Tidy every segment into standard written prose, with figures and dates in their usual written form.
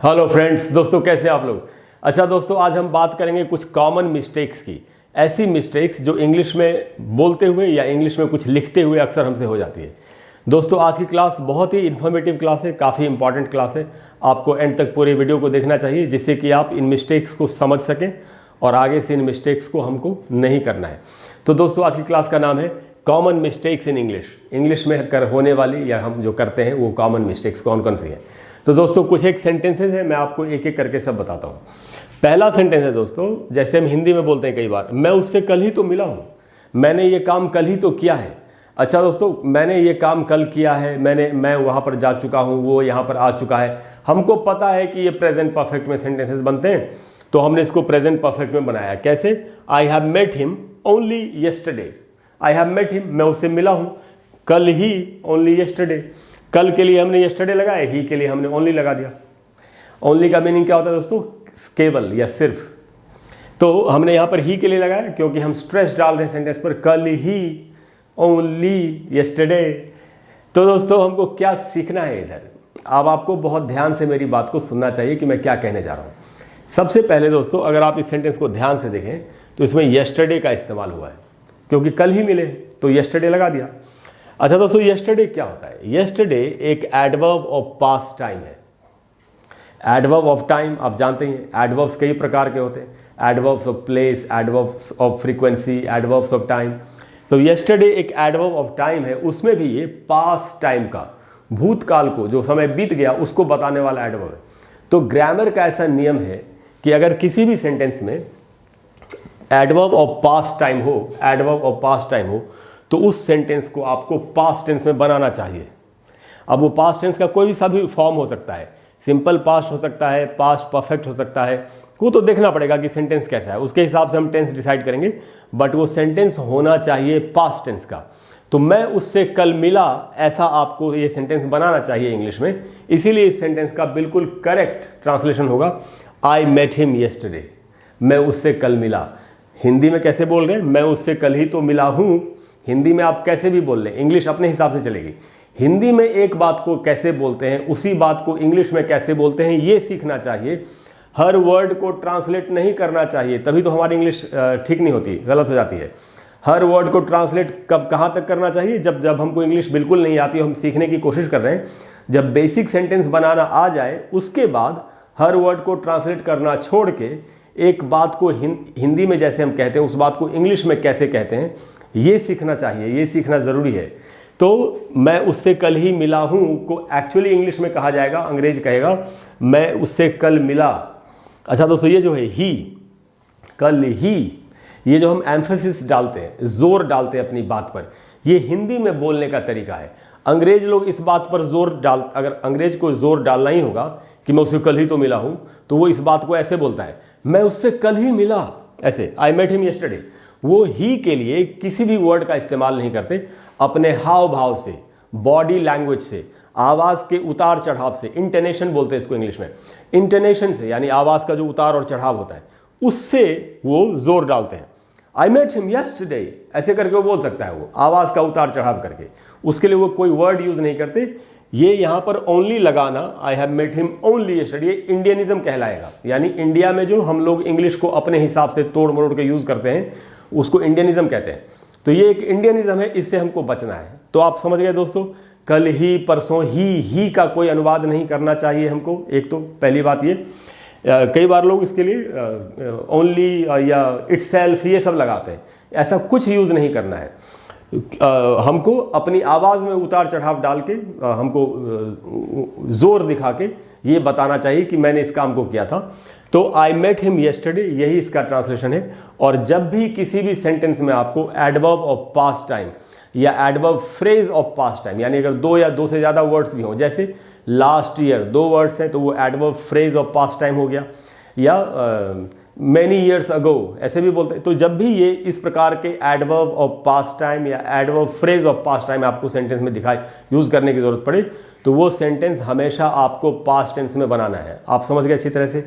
Hello friends, दोस्तों कैसे आप लोग। अच्छा दोस्तों, आज हम बात करेंगे कुछ कॉमन मिस्टेक्स की। ऐसी मिस्टेक्स जो इंग्लिश में बोलते हुए या इंग्लिश में कुछ लिखते हुए अक्सर हमसे हो जाती है। दोस्तों आज की क्लास बहुत ही इन्फॉर्मेटिव क्लास है, काफ़ी इंपॉर्टेंट क्लास है। आपको एंड तक पूरे वीडियो को देखना चाहिए जिससे कि आप इन मिस्टेक्स को समझ सकें और आगे से इन मिस्टेक्स को हमको नहीं करना है। तो दोस्तों आज की क्लास का नाम है common mistakes in English. English में होने वाली या हम जो करते हैं वो कॉमन मिस्टेक्स कौन कौन सी हैं। तो दोस्तों कुछ एक सेंटेंसेस हैं, मैं आपको एक एक करके सब बताता हूँ। पहला सेंटेंस है दोस्तों, जैसे हम हिंदी में बोलते हैं कई बार, मैं उससे कल ही तो मिला हूँ, मैंने ये काम कल ही तो किया है। अच्छा दोस्तों, मैंने ये काम कल किया है, मैं वहाँ पर जा चुका हूँ, वो यहाँ पर आ चुका है। हमको पता है कि ये प्रेजेंट परफेक्ट में सेंटेंसेस बनते हैं, तो हमने इसको प्रेजेंट परफेक्ट में बनाया। कैसे? I have met him only yesterday. I have met him, मैं उससे मिला हूँ कल ही, ओनली येस्टरडे। कल के लिए हमने येस्टरडे लगाया, ही के लिए हमने ओनली लगा दिया। ओनली का मीनिंग क्या होता है दोस्तों? केवल या सिर्फ। तो हमने यहाँ पर ही के लिए लगाया क्योंकि हम स्ट्रेस डाल रहे हैं सेंटेंस पर, कल ही, ओनली, येस्टरडे। तो दोस्तों हमको क्या सीखना है इधर? अब आपको बहुत ध्यान से मेरी बात को सुनना चाहिए कि मैं क्या कहने जा रहा हूँ। सबसे पहले दोस्तों, अगर आप इस सेंटेंस को ध्यान से देखें तो इसमें येस्टरडे का इस्तेमाल हुआ है क्योंकि कल ही मिले तो येस्टरडे लगा दिया। अच्छा दोस्तों, येस्टरडे क्या होता है? येस्टरडे एक एडवर्ब ऑफ पास्ट टाइम है। एडवर्ब ऑफ टाइम आप जानते हैं, एडवर्ब्स कई प्रकार के होते हैं, adverbs of place, adverbs of frequency, adverbs of time. तो येस्टरडे एक एडवर्ब ऑफ टाइम है, उसमें भी ये पास्ट टाइम का, भूतकाल को, जो समय बीत गया उसको बताने वाला एडवर्ब है। तो ग्रामर का ऐसा नियम है कि अगर किसी भी सेंटेंस में एडवर्ब ऑफ पास्ट टाइम हो, एडवर्ब ऑफ पास्ट टाइम हो, तो उस सेंटेंस को आपको पास्ट टेंस में बनाना चाहिए। अब वो पास्ट टेंस का कोई भी सभी फॉर्म हो सकता है, सिंपल पास्ट हो सकता है, पास्ट परफेक्ट हो सकता है, वो तो देखना पड़ेगा कि सेंटेंस कैसा है, उसके हिसाब से हम टेंस डिसाइड करेंगे। बट वो सेंटेंस होना चाहिए पास्ट टेंस का। तो मैं उससे कल मिला, ऐसा आपको ये सेंटेंस बनाना चाहिए इंग्लिश में। इसीलिए इस सेंटेंस का बिल्कुल करेक्ट ट्रांसलेशन होगा आई मेट हिम येस्टरडे, मैं उससे कल मिला। हिंदी में कैसे बोल रहे हैं? मैं उससे कल ही तो मिला हूँ। हिंदी में आप कैसे भी बोल लें, इंग्लिश अपने हिसाब से चलेगी। हिंदी में एक बात को कैसे बोलते हैं, उसी बात को इंग्लिश में कैसे बोलते हैं, ये सीखना चाहिए। हर वर्ड को ट्रांसलेट नहीं करना चाहिए, तभी तो हमारी इंग्लिश ठीक नहीं होती, गलत हो जाती है। हर वर्ड को ट्रांसलेट कब कहाँ तक करना चाहिए? जब हमको इंग्लिश बिल्कुल नहीं आती, हम सीखने की कोशिश कर रहे हैं, जब बेसिक सेंटेंस बनाना आ जाए, उसके बाद हर वर्ड को ट्रांसलेट करना छोड़ के एक बात को हिंदी में जैसे हम कहते हैं, उस बात को इंग्लिश में कैसे कहते हैं, ये सीखना चाहिए, ये सीखना ज़रूरी है। तो मैं उससे कल ही मिला हूँ को एक्चुअली इंग्लिश में कहा जाएगा, अंग्रेज कहेगा मैं उससे कल मिला। अच्छा दोस्तों, ये जो है ही, कल ही, ये जो हम एम्फेसिस डालते हैं, जोर डालते हैं अपनी बात पर, ये हिंदी में बोलने का तरीका है। अंग्रेज लोग इस बात पर अगर अंग्रेज को जोर डालना ही होगा कि मैं उससे कल ही तो मिला हूँ, तो वो इस बात को ऐसे बोलता है, मैं उससे कल ही मिला, ऐसे, आई मेट हिम येस्टरडे। वो ही के लिए किसी भी वर्ड का इस्तेमाल नहीं करते, अपने हाव भाव से, बॉडी लैंग्वेज से, आवाज़ के उतार चढ़ाव से, इंटोनेशन बोलते हैं इसको इंग्लिश में, इंटोनेशन से, यानी आवाज़ का जो उतार और चढ़ाव होता है, उससे वो जोर डालते हैं। आई मेट हिम येस्टरडे, ऐसे करके वो बोल सकता है, वो आवाज़ का उतार चढ़ाव करके, उसके लिए वो कोई वर्ड यूज़ नहीं करते। ये यहाँ पर ओनली लगाना, I have met him only yesterday, ये इंडियनिज्म कहलाएगा। यानी इंडिया में जो हम लोग इंग्लिश को अपने हिसाब से तोड़ मरोड़ के यूज़ करते हैं, उसको इंडियनिज्म कहते हैं। तो ये एक इंडियनिज्म है, इससे हमको बचना है। तो आप समझ गए दोस्तों, कल ही, परसों ही का कोई अनुवाद नहीं करना चाहिए हमको। एक तो पहली बात ये, कई बार लोग इसके लिए ओनली या इटसेल्फ ये सब लगाते हैं, ऐसा कुछ यूज़ नहीं करना है। हमको अपनी आवाज़ में उतार चढ़ाव डाल के, हमको जोर दिखा के ये बताना चाहिए कि मैंने इस काम को किया था। तो आई मेट हिम येस्टरडे, यही इसका ट्रांसलेशन है। और जब भी किसी भी सेंटेंस में आपको एडवर्ब ऑफ पास्ट टाइम या adverb phrase of past time, यानी अगर दो या दो से ज़्यादा वर्ड्स भी हों, जैसे लास्ट ईयर, दो वर्ड्स हैं तो वो adverb phrase of past time हो गया, या मैनी ईयर्स अगो, ऐसे भी बोलते हैं। तो जब भी ये इस प्रकार के एडवर्ब ऑफ पास्ट टाइम या adverb phrase of past time आपको सेंटेंस में दिखाई यूज़ करने की ज़रूरत पड़े, तो वो सेंटेंस हमेशा आपको पास्ट टेंस में बनाना है। आप समझ गए अच्छी तरह से।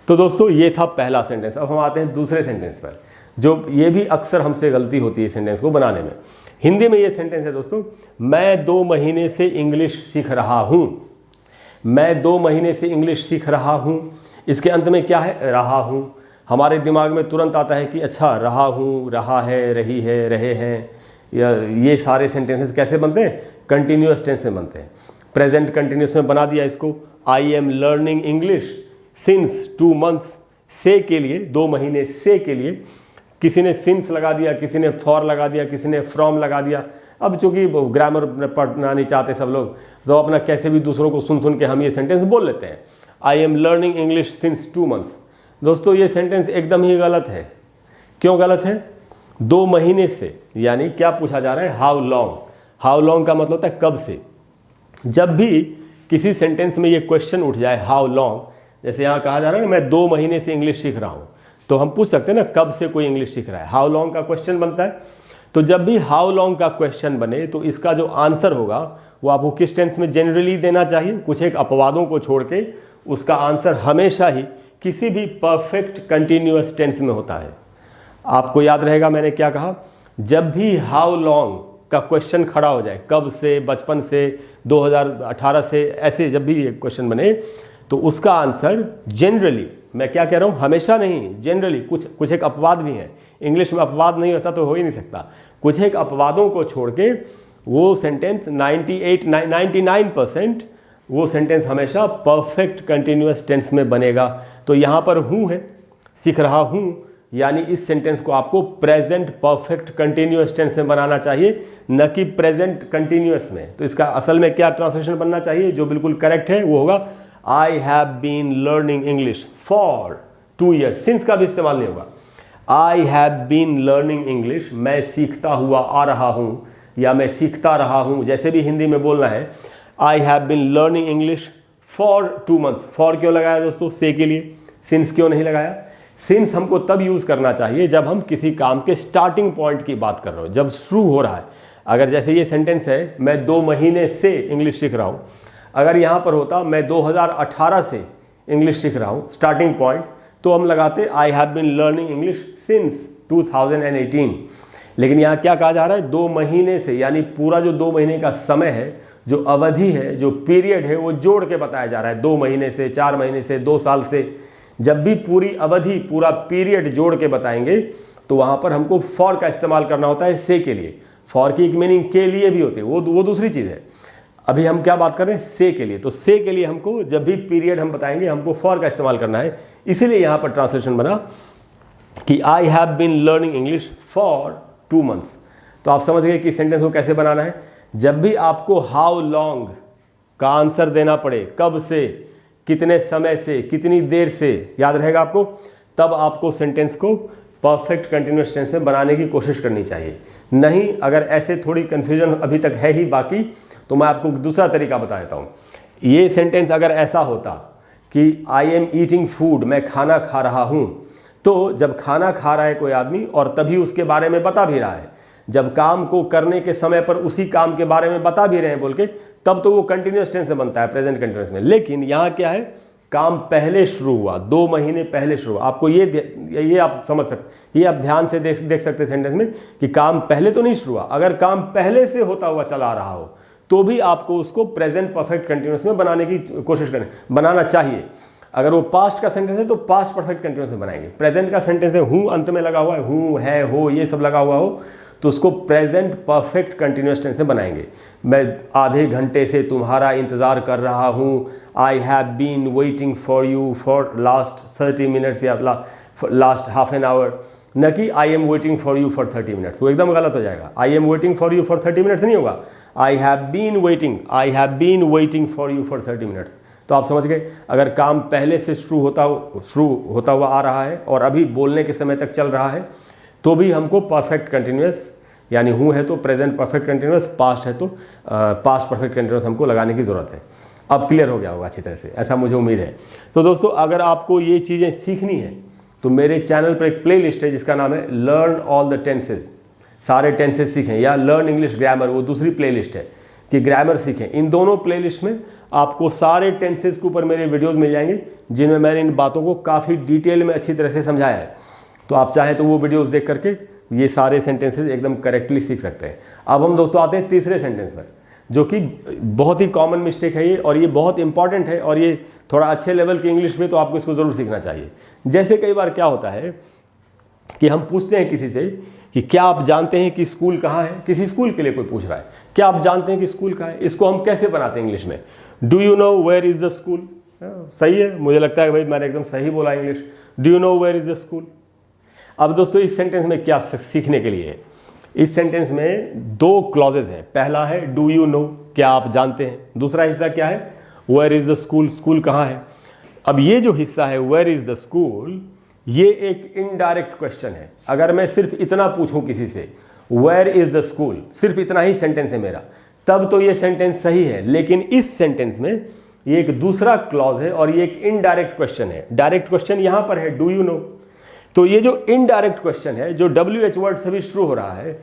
तो दोस्तों ये था पहला सेंटेंस। अब हम आते हैं दूसरे सेंटेंस पर, जो ये भी अक्सर हमसे गलती होती है सेंटेंस को बनाने में। हिंदी में ये सेंटेंस है दोस्तों, मैं 2 महीने से इंग्लिश सीख रहा हूँ। मैं 2 महीने से इंग्लिश सीख रहा हूँ, इसके अंत में क्या है, रहा हूँ। हमारे दिमाग में तुरंत आता है कि अच्छा रहा हूँ, रहा है, रही है, रहे हैं, या ये सारे सेंटेंसेस कैसे बनते हैं, कंटिन्यूअस टेंस में बनते हैं। प्रेजेंट कंटिन्यूअस में बना दिया इसको, I am learning English since 2 months, से के लिए 2 महीने से के लिए किसी ने सिंस लगा दिया, किसी ने फॉर लगा दिया, किसी ने फ्रॉम लगा दिया। अब चूंकि ग्रामर पढ़ना नहीं चाहते सब लोग, तो अपना कैसे भी दूसरों को सुन सुन के हम ये सेंटेंस बोल लेते हैं, I am learning English since 2 months. दोस्तों ये सेंटेंस एकदम ही गलत है। क्यों गलत है? 2 महीने से यानी क्या पूछा जा रहा है, हाउ लॉन्ग। हाउ लॉन्ग का मतलब होता है कब से। जब भी किसी सेंटेंस में ये क्वेश्चन उठ जाए हाउ लॉन्ग, जैसे यहाँ कहा जा रहा है ना मैं 2 महीने से इंग्लिश सीख रहा हूँ, तो हम पूछ सकते हैं ना कब से कोई इंग्लिश सीख रहा है, हाउ लॉन्ग का क्वेश्चन बनता है। तो जब भी हाउ लॉन्ग का क्वेश्चन बने तो इसका जो आंसर होगा वो आपको किस टेंस में जनरली देना चाहिए, कुछ एक अपवादों को छोड़ के उसका आंसर हमेशा ही किसी भी परफेक्ट कंटिन्यूअस टेंस में होता है। आपको याद रहेगा मैंने क्या कहा, जब भी हाउ लॉन्ग का क्वेश्चन खड़ा हो जाए, कब से, बचपन से, 2018 से, ऐसे जब भी ये क्वेश्चन बने तो उसका आंसर जनरली, मैं क्या कह रहा हूँ, हमेशा नहीं, जनरली, कुछ एक अपवाद भी हैं। इंग्लिश में अपवाद नहीं, ऐसा तो हो ही नहीं सकता। कुछ एक अपवादों को छोड़ के वो सेंटेंस 99% वो सेंटेंस हमेशा परफेक्ट कंटिन्यूअस टेंस में बनेगा। तो यहाँ पर हूँ है, सीख रहा हूँ, यानी इस सेंटेंस को आपको प्रेजेंट परफेक्ट कंटिन्यूअस टेंस में बनाना चाहिए, न कि प्रेजेंट कंटिन्यूअस में। तो इसका असल में क्या ट्रांसलेशन बनना चाहिए, जो बिल्कुल करेक्ट है वो होगा I have been learning English for 2 years। Since का भी इस्तेमाल नहीं होगा। I have been learning English, मैं सीखता हुआ आ रहा हूँ या मैं सीखता रहा हूँ, जैसे भी हिंदी में बोलना है। I have been learning English for 2 months। For क्यों लगाया दोस्तों, से के लिए। सिंस क्यों नहीं लगाया? सिंस हमको तब यूज़ करना चाहिए जब हम किसी काम के स्टार्टिंग पॉइंट की बात कर रहे हो, जब शुरू हो रहा है। अगर जैसे ये सेंटेंस है मैं 2 महीने से इंग्लिश सीख रहा हूँ, अगर यहाँ पर होता मैं 2018 से इंग्लिश सीख रहा हूँ स्टार्टिंग पॉइंट, तो हम लगाते I have been learning English since 2018। लेकिन यहाँ क्या कहा जा रहा है, 2 महीने से, यानी पूरा जो 2 महीने का समय है, जो अवधि है, जो पीरियड है, वो जोड़ के बताया जा रहा है। 2 महीने से, 4 महीने से, 2 साल से, जब भी पूरी अवधि, पूरा पीरियड जोड़ के बताएंगे तो वहाँ पर हमको फॉर का इस्तेमाल करना होता है से के लिए। फॉर की एक मीनिंग के लिए भी होती है, वो दूसरी चीज़ है। अभी हम क्या बात कर रहे हैं, से के लिए। तो से के लिए हमको जब भी पीरियड हम बताएंगे हमको फॉर का इस्तेमाल करना है। इसीलिए यहाँ पर ट्रांसलेशन बना कि I have been learning English for 2 months। तो आप समझ गए कि सेंटेंस को कैसे बनाना है। जब भी आपको हाउ लॉन्ग का आंसर देना पड़े, कब से, कितने समय से, कितनी देर से, याद रहेगा आपको, तब आपको सेंटेंस को परफेक्ट कंटिन्यूअस टेंस में बनाने की कोशिश करनी चाहिए। नहीं, अगर ऐसे थोड़ी कन्फ्यूजन अभी तक है ही बाकी, तो मैं आपको दूसरा तरीका बता देता हूँ। ये सेंटेंस अगर ऐसा होता कि आई एम ईटिंग फूड, मैं खाना खा रहा हूँ, तो जब खाना खा रहा है कोई आदमी और तभी उसके बारे में बता भी रहा है, जब काम को करने के समय पर उसी काम के बारे में बता भी रहे हैं बोल के, तब तो वो कंटिन्यूअस टेंस से बनता है, प्रेजेंट कंटिन्यूअस में। लेकिन यहाँ क्या है, काम पहले शुरू हुआ, 2 महीने पहले शुरू हुआ। आपको ये आप समझ सकते, ये आप ध्यान से देख सकते सेंटेंस में कि काम पहले तो नहीं शुरू हुआ। अगर काम पहले से होता हुआ चला रहा हो तो भी आपको उसको प्रेजेंट परफेक्ट कंटिन्यूअस में बनाने की कोशिश बनाना चाहिए। अगर वो पास्ट का सेंटेंस है तो पास्ट परफेक्ट कंटिन्यूअस में बनाएंगे। प्रेजेंट का सेंटेंस है, हूँ अंत में लगा हुआ है, हूँ, है, हो, ये सब लगा हुआ हो, तो उसको प्रेजेंट परफेक्ट कंटिन्यूअस टेंस में बनाएंगे। मैं आधे घंटे से तुम्हारा इंतज़ार कर रहा हूँ, I have been waiting for you for last 30 minutes या लास्ट हाफ एन आवर, न कि I am waiting for you for 30 minutes। वो एकदम गलत हो जाएगा। I am waiting for you for 30 minutes नहीं होगा, I have been waiting for you for 30 minutes। तो आप समझ गए, अगर काम पहले से शुरू होता हुआ आ रहा है और अभी बोलने के समय तक चल रहा है, तो भी हमको परफेक्ट कंटिन्यूअस, यानी हूँ है तो प्रेजेंट परफेक्ट कंटिन्यूअस, पास्ट है तो पास्ट परफेक्ट कंटिन्यूअस हमको लगाने की ज़रूरत है। अब क्लियर हो गया होगा अच्छी तरह से, ऐसा मुझे उम्मीद है। तो दोस्तों, अगर आपको ये चीज़ें सीखनी है तो मेरे चैनल पर एक प्लेलिस्ट है जिसका नाम है लर्न ऑल द टेंसेज, सारे टेंसेज सीखें, या लर्न इंग्लिश ग्रामर, वो दूसरी प्लेलिस्ट है कि ग्रामर सीखें। इन दोनों प्लेलिस्ट में आपको सारे टेंसेज के ऊपर मेरे वीडियोस मिल जाएंगे जिनमें मैंने इन बातों को काफ़ी डिटेल में अच्छी तरह से समझाया है। तो आप चाहें तो वो वीडियोस देख करके ये सारे सेंटेंसेज एकदम करेक्टली सीख सकते हैं। अब हम दोस्तों आते हैं तीसरे सेंटेंस पर। जो कि बहुत ही कॉमन मिस्टेक है ये, और ये बहुत इंपॉर्टेंट है, और ये थोड़ा अच्छे लेवल की इंग्लिश में तो आपको इसको ज़रूर सीखना चाहिए। जैसे कई बार क्या होता है कि हम पूछते हैं किसी से कि क्या आप जानते हैं कि स्कूल कहाँ है, किसी स्कूल के लिए कोई पूछ रहा है, क्या आप जानते हैं कि स्कूल कहाँ है, इसको हम कैसे बनाते हैं इंग्लिश में, do you know where is the school. सही है, मुझे लगता है भाई मैंने एकदम सही बोला English, do you know where is the school. अब दोस्तों इस सेंटेंस में क्या सीखने के लिए है, इस सेंटेंस में दो क्लॉजेज हैं। पहला है डू यू नो, क्या आप जानते हैं। दूसरा हिस्सा क्या है, where is the school, school कहाँ है। अब ये जो हिस्सा है वेयर इज़ द स्कूल, ये एक इनडायरेक्ट क्वेश्चन है। अगर मैं सिर्फ इतना पूछूं किसी से वेयर इज़ द स्कूल, सिर्फ इतना ही सेंटेंस है मेरा, तब तो ये सेंटेंस सही है। लेकिन इस सेंटेंस में ये एक दूसरा क्लॉज है और ये एक इनडायरेक्ट क्वेश्चन है। डायरेक्ट क्वेश्चन यहां पर है डू यू नो। तो ये जो इनडायरेक्ट क्वेश्चन है जो WH वर्ड से भी शुरू हो रहा है,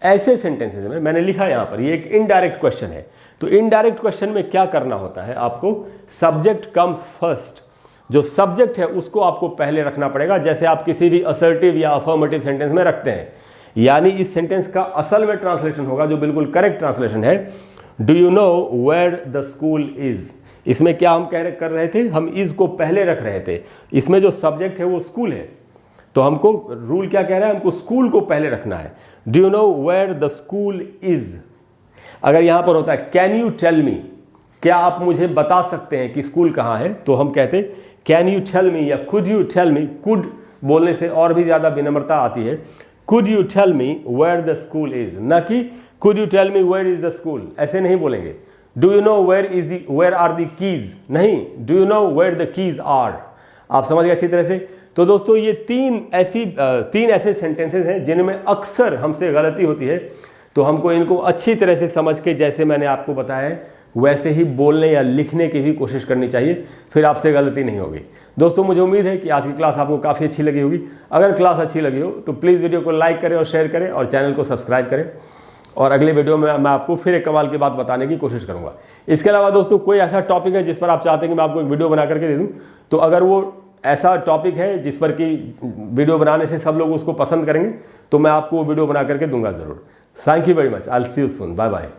ऐसे सेंटेंसेस में मैंने लिखा यहां पर ये एक इनडायरेक्ट क्वेश्चन है। तो इनडायरेक्ट क्वेश्चन में क्या करना होता है, आपको सब्जेक्ट कम्स फर्स्ट, जो सब्जेक्ट है उसको आपको पहले रखना पड़ेगा, जैसे आप किसी भी असर्टिव या अफर्मेटिव सेंटेंस में रखते हैं। यानी इस सेंटेंस का असल में ट्रांसलेशन होगा, जो बिल्कुल करेक्ट ट्रांसलेशन है, do you know where the school is. इसमें क्या हम कर रहे थे, हम इज को पहले रख रहे थे। इसमें जो सब्जेक्ट है वो स्कूल है, तो हमको रूल क्या कह रहा है, हमको स्कूल को पहले रखना है। Do you know where the school is. अगर यहां पर होता है कैन यू टेल मी, क्या आप मुझे बता सकते हैं कि स्कूल कहां है, तो हम कहते कैन यू टेल मी या could you tell me. Could बोलने से और भी ज्यादा विनम्रता आती है। Could you tell me where the school is, ना कि could you tell me where is the school, ऐसे नहीं बोलेंगे। Do you know where are the keys, नहीं, do you know where the keys are. आप समझ गए अच्छी तरह से। तो दोस्तों ये तीन ऐसे सेंटेंसेस हैं जिनमें अक्सर हमसे गलती होती है, तो हमको इनको अच्छी तरह से समझ के, जैसे मैंने आपको बताया है वैसे ही बोलने या लिखने की भी कोशिश करनी चाहिए, फिर आपसे गलती नहीं होगी। दोस्तों मुझे उम्मीद है कि आज की क्लास आपको काफ़ी अच्छी लगी होगी। अगर क्लास अच्छी लगी हो तो प्लीज़ वीडियो को लाइक करें और शेयर करें और चैनल को सब्सक्राइब करें, और अगले वीडियो में मैं आपको फिर एक कमाल की बात बताने की कोशिश करूँगा। इसके अलावा दोस्तों कोई ऐसा टॉपिक है जिस पर आप चाहते हैं कि मैं आपको एक वीडियो बना करके दे दूँ, तो अगर वो ऐसा टॉपिक है जिस पर कि वीडियो बनाने से सब लोग उसको पसंद करेंगे, तो मैं आपको वो वीडियो बना करके दूंगा ज़रूर। Thank you very much, I will see you soon, bye bye.